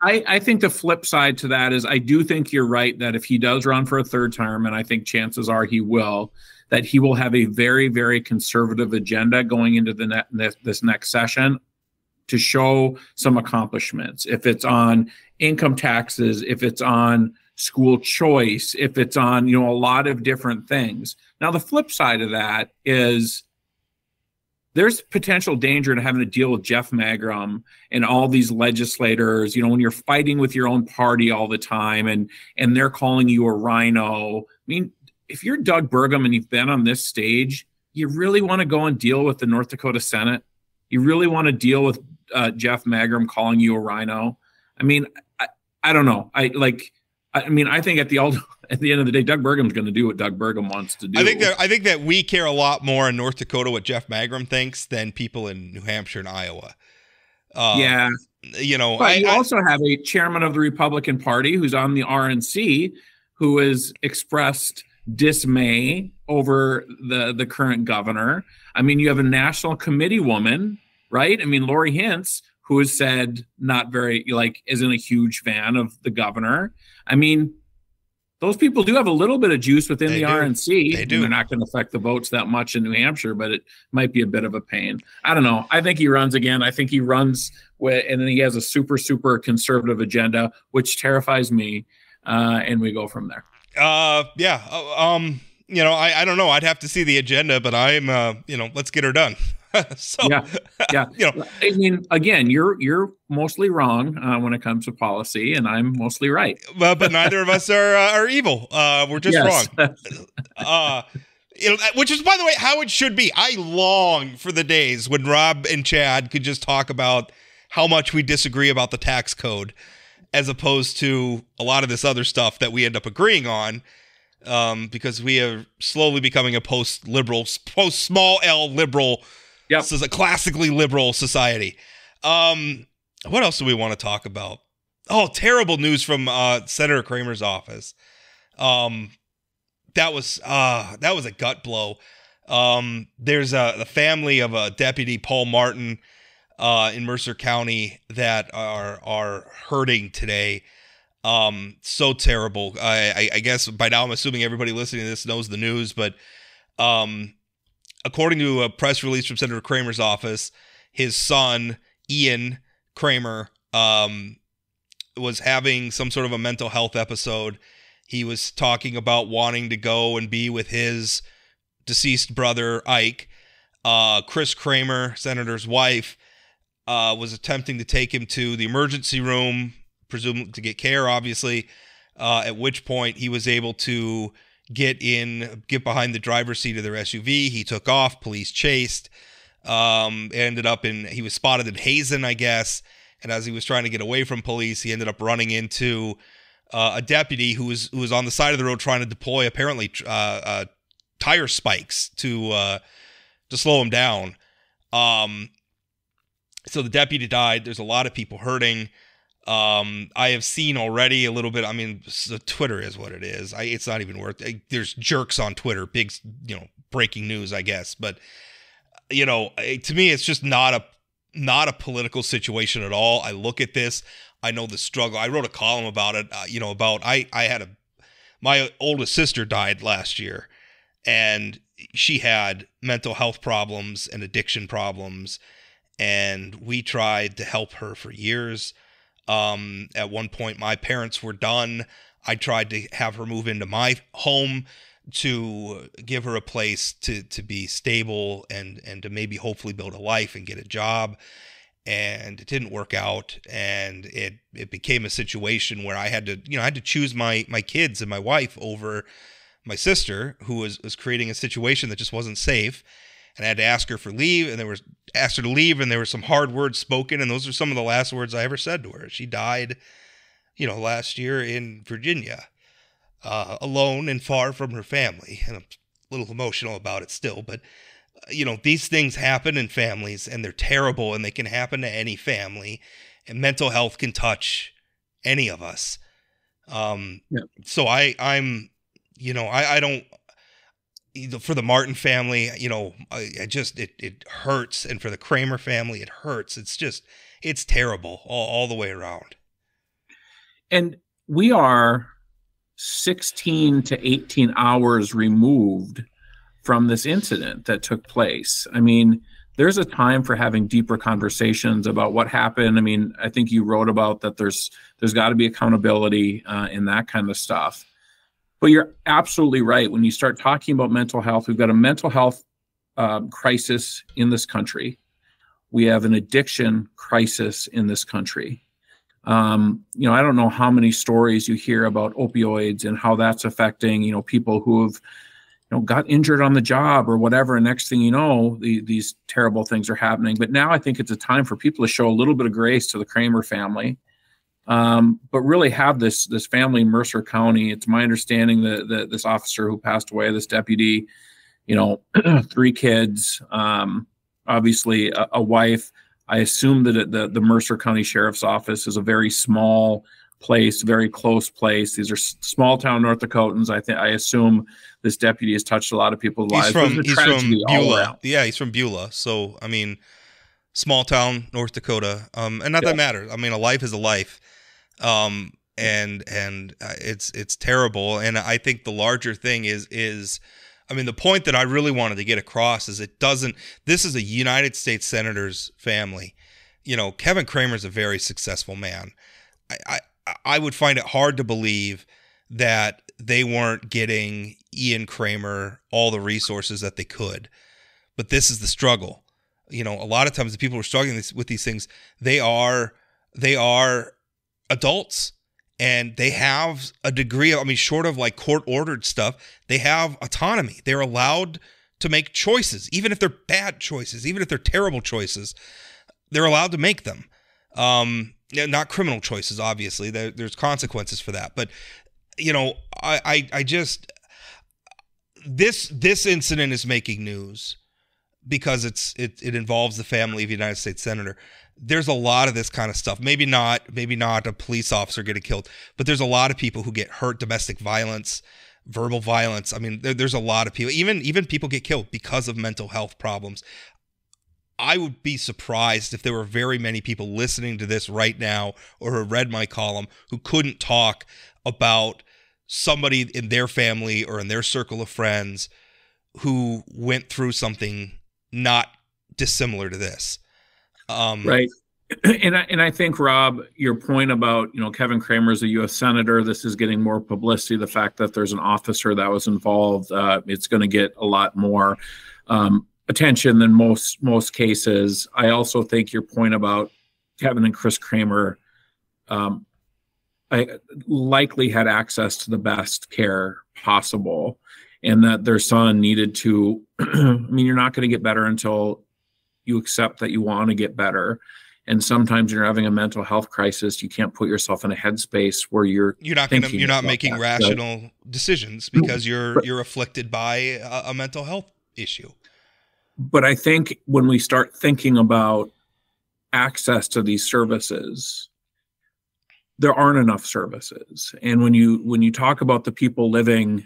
I think the flip side to that is I do think you're right that if he does run for a third term, and I think chances are he will, that he will have a very, very conservative agenda going into this next session to show some accomplishments. If it's on income taxes, if it's on school choice, if it's on, a lot of different things. Now, the flip side of that is there's potential danger in having to deal with Jeff Magrum and all these legislators, when you're fighting with your own party all the time and they're calling you a rhino. I mean, if you're Doug Burgum and you've been on this stage, you really want to go and deal with the North Dakota Senate? You really want to deal with Jeff Magrum calling you a rhino? I mean, I don't know. I think at the end of the day, Doug Burgum's going to do what Doug Burgum wants to do. I think that we care a lot more in North Dakota what Jeff Magrum thinks than people in New Hampshire and Iowa. Yeah. But you also have a chairman of the Republican Party who's on the RNC who has expressed dismay over the current governor. I mean, you have a national committee woman, right? I mean, Lori Hintz, who has said isn't a huge fan of the governor. I mean, those people do have a little bit of juice within the RNC. They do. They're not going to affect the votes that much in New Hampshire, but it might be a bit of a pain. I don't know. I think he runs again. I think he runs and then he has a super, super conservative agenda, which terrifies me. And we go from there. Yeah. I don't know. I'd have to see the agenda, but I'm, let's get her done. So, yeah. I mean, again, you're mostly wrong when it comes to policy, and I'm mostly right. Well, but neither of us are evil. We're just wrong. Which is, by the way, how it should be. I long for the days when Rob and Chad could just talk about how much we disagree about the tax code, as opposed to a lot of this other stuff that we end up agreeing on. Because we are slowly becoming a post-small L liberal. Yep. This is a classically liberal society. What else do we want to talk about? Oh, terrible news from Senator Kramer's office. That was a gut blow. There's the family of a deputy, Paul Martin, in Mercer County that are hurting today. So terrible. I guess by now I'm assuming everybody listening to this knows the news, but according to a press release from Senator Kramer's office, his son, Ian Kramer, was having some sort of a mental health episode. He was talking about wanting to go and be with his deceased brother, Ike. Chris Kramer, Senator's wife, was attempting to take him to the emergency room, presumably to get care, obviously, at which point he was able to get behind the driver's seat of their SUV. He took off. Police chased. He was spotted in Hazen, I guess. And as he was trying to get away from police, he ended up running into a deputy who was on the side of the road trying to deploy apparently tire spikes to slow him down. So the deputy died. There's a lot of people hurting. I have seen already a little bit. I mean, Twitter is what it is. It's not even worth it. There's jerks on Twitter, big, breaking news, I guess. But, to me, it's just not a political situation at all. I look at this. I know the struggle. I wrote a column about it, my oldest sister died last year, and she had mental health problems and addiction problems, and we tried to help her for years. At one point, my parents were done. I tried to have her move into my home to give her a place to be stable and to maybe hopefully build a life and get a job. And it didn't work out. And it became a situation where I had to choose my kids and my wife over my sister, who was creating a situation that just wasn't safe. And I had to ask her for leave, and asked her to leave, and there were some hard words spoken, and those are some of the last words I ever said to her. She died, last year in Virginia, alone and far from her family. And I'm a little emotional about it still, but these things happen in families, and they're terrible, and they can happen to any family, and mental health can touch any of us. So I don't. For the Martin family, it hurts. And for the Kramer family, it hurts. It's terrible all the way around. And we are 16 to 18 hours removed from this incident that took place. I mean, there's a time for having deeper conversations about what happened. I mean, I think you wrote about that there's got to be accountability in that kind of stuff. But you're absolutely right. When you start talking about mental health, we've got a mental health crisis in this country. We have an addiction crisis in this country. I don't know how many stories you hear about opioids and how that's affecting, people who have, got injured on the job or whatever. And next thing you know, these terrible things are happening. But now I think it's a time for people to show a little bit of grace to the Kramer family. But really have this family in Mercer County. It's my understanding that this officer who passed away, this deputy, 3 kids, obviously a wife. I assume that the Mercer County Sheriff's Office is a very small place, very close place. These are small town North Dakotans. I assume this deputy has touched a lot of people's lives. He's from Beulah. Yeah, he's from Beulah. So, I mean, small town North Dakota. And not that matters. I mean, a life is a life. And it's terrible. And I think the larger thing is the point that I really wanted to get across is this is a United States Senator's family. Kevin Kramer is a very successful man. I would find it hard to believe that they weren't getting Ian Kramer all the resources that they could, but this is the struggle. A lot of times the people who are struggling with these things, they are adults, and they have a degree of, short of like court-ordered stuff, they have autonomy. They're allowed to make choices, even if they're bad choices, even if they're terrible choices, they're allowed to make them. Not criminal choices, obviously. There's consequences for that. But, this incident is making news because it involves the family of a United States Senator. There's a lot of this kind of stuff. Maybe not a police officer getting killed, but there's a lot of people who get hurt, domestic violence, verbal violence. There's a lot of people, even people get killed because of mental health problems. I would be surprised if there were very many people listening to this right now or who read my column who couldn't talk about somebody in their family or in their circle of friends who went through something not dissimilar to this. Right. And I think, Rob, your point about, Kevin Kramer is a U.S. Senator, this is getting more publicity. The fact that there's an officer that was involved, it's going to get a lot more attention than most cases. I also think your point about Kevin and Chris Kramer likely had access to the best care possible, and that their son needed to, you're not going to get better until you accept that you want to get better. And sometimes you're having a mental health crisis. You can't put yourself in a headspace where you're not making rational decisions because you're afflicted by a mental health issue. But I think when we start thinking about access to these services, there aren't enough services. And when you talk about the people living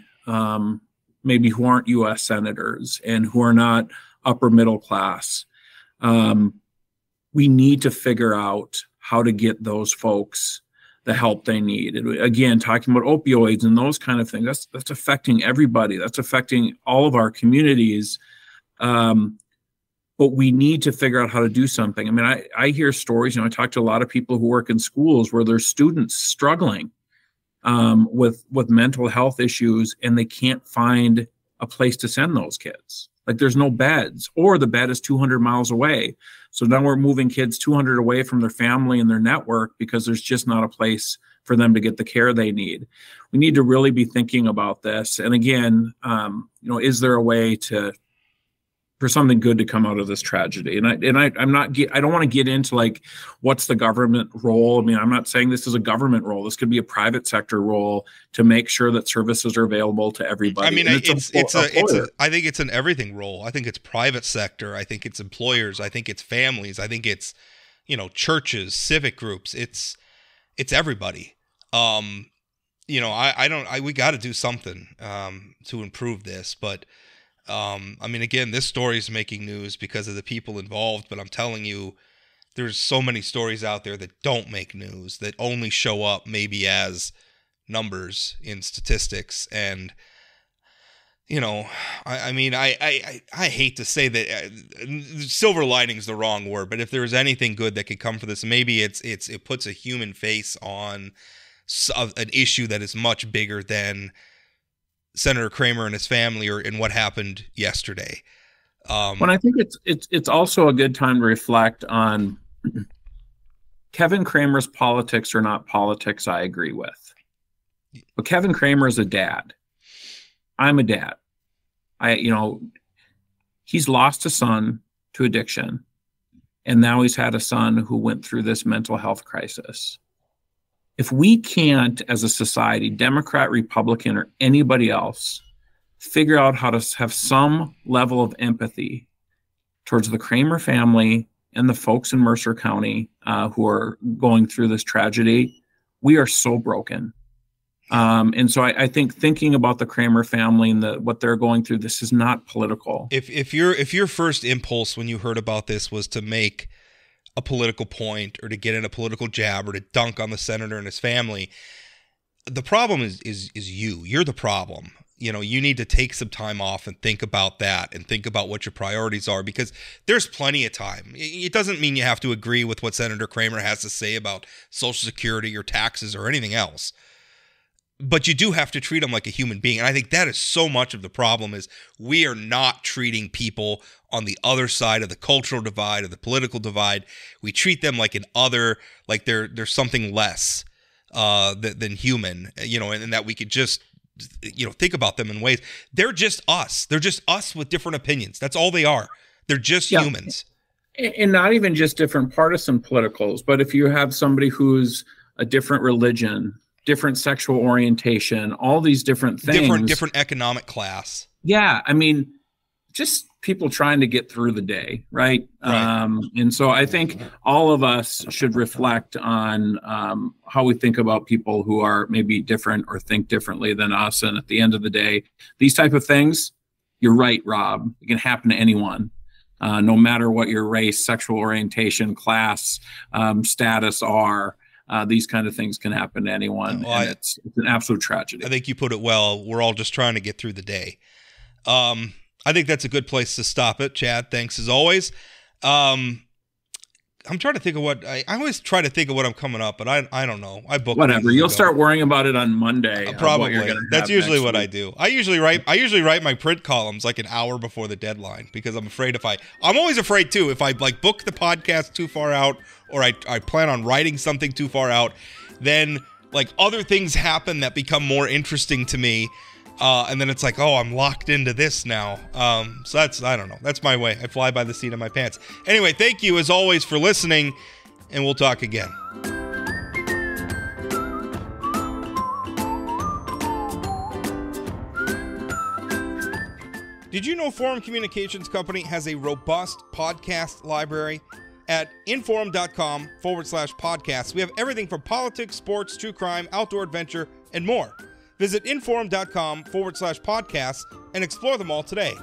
maybe who aren't U.S. senators and who are not upper middle class, we need to figure out how to get those folks the help they need. And again, talking about opioids and those kind of things, that's affecting everybody. That's affecting all of our communities. But we need to figure out how to do something. I mean, I hear stories, I talk to a lot of people who work in schools where there's students struggling with mental health issues, and they can't find a place to send those kids. Like, there's no beds, or the bed is 200 miles away. So now we're moving kids 200 away from their family and their network because there's just not a place for them to get the care they need. We need to really be thinking about this. And again, is there a way for something good to come out of this tragedy? And I don't want to get into like, what's the government role? I mean, I'm not saying this is a government role. This could be a private sector role to make sure that services are available to everybody. I mean, I think it's an everything role. I think it's private sector. I think it's employers. I think it's families. I think it's, churches, civic groups. It's everybody. We got to do something to improve this, but again, this story is making news because of the people involved, but I'm telling you, there's so many stories out there that don't make news, that only show up maybe as numbers in statistics. And, I hate to say that silver lining is the wrong word, but if there's anything good that could come from this, maybe it puts a human face on an issue that is much bigger than Senator Kramer and his family, or in what happened yesterday. When I think it's also a good time to reflect on Kevin Kramer's politics are not politics I agree with. But Kevin Kramer is a dad. I'm a dad. He's lost a son to addiction, and now he's had a son who went through this mental health crisis. If we can't, as a society, Democrat, Republican, or anybody else, figure out how to have some level of empathy towards the Kramer family and the folks in Mercer County who are going through this tragedy, we are so broken. And so I think thinking about the Kramer family and what they're going through, this is not political. If your first impulse when you heard about this was to make a political point, or to get in a political jab, or to dunk on the senator and his family, the problem is you're the problem. You need to take some time off and think about that, and think about what your priorities are, because there's plenty of time. It doesn't mean you have to agree with what Senator Kramer has to say about Social Security or taxes or anything else, but you do have to treat him like a human being. And I think that is so much of the problem, is we are not treating people on the other side of the cultural divide, or the political divide. We treat them like an other, like they're something less than human, and that we could just, think about them in ways. They're just us. They're just us with different opinions. That's all they are. They're just humans. And not even just different partisan politicals, but if you have somebody who's a different religion, different sexual orientation, all these different things. Different economic class. Yeah. I mean, just people trying to get through the day, right? And so I think all of us should reflect on how we think about people who are maybe different or think differently than us. And at the end of the day, these type of things, you're right, Rob, it can happen to anyone. No matter what your race, sexual orientation, class, status are. These kind of things can happen to anyone, and it's an absolute tragedy. I think you put it well. We're all just trying to get through the day. I think that's a good place to stop it. Chad, thanks as always. I'm trying to think of what I always try to think of what I'm coming up, but I don't know. I booked whatever. You'll start worrying about it on Monday. Probably. That's usually what I do. I usually write my print columns like an hour before the deadline, because I'm afraid I'm always afraid too, if I like book the podcast too far out, or I plan on writing something too far out, then like other things happen that become more interesting to me. And then it's like, oh, I'm locked into this now. So I don't know. That's my way. I fly by the seat of my pants. Anyway, thank you as always for listening, and we'll talk again. Did you know Forum Communications Company has a robust podcast library? at inforum.com/podcasts. We have everything from politics, sports, true crime, outdoor adventure, and more. Visit inforum.com/podcasts and explore them all today.